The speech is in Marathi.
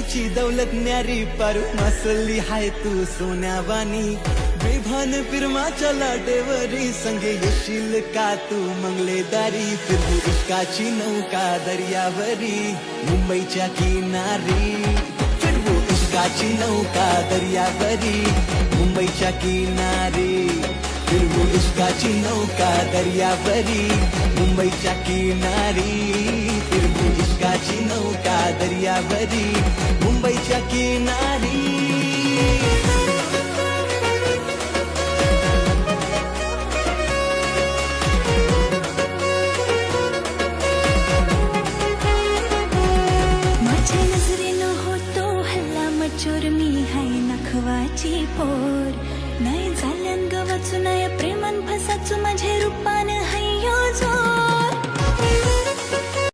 मुंबईची दौलत न्यारी पारू मसली हाय तू सोन्यावानी बेभान फिरमाच्या लाटेवरी संगे येशील का तू मंगलेदारी फिरवू इश्काची नौका दर्यावरी मुंबईच्या किनारी फिरवू इश्काची नौका दर्यावरी मुंबईच्या किनारी फिरवू इश्काची नौका दर्यावरी मुंबईच्या किनारी फिरवू इश्काची नौका दर्यावरी मुंबईच्या किनारी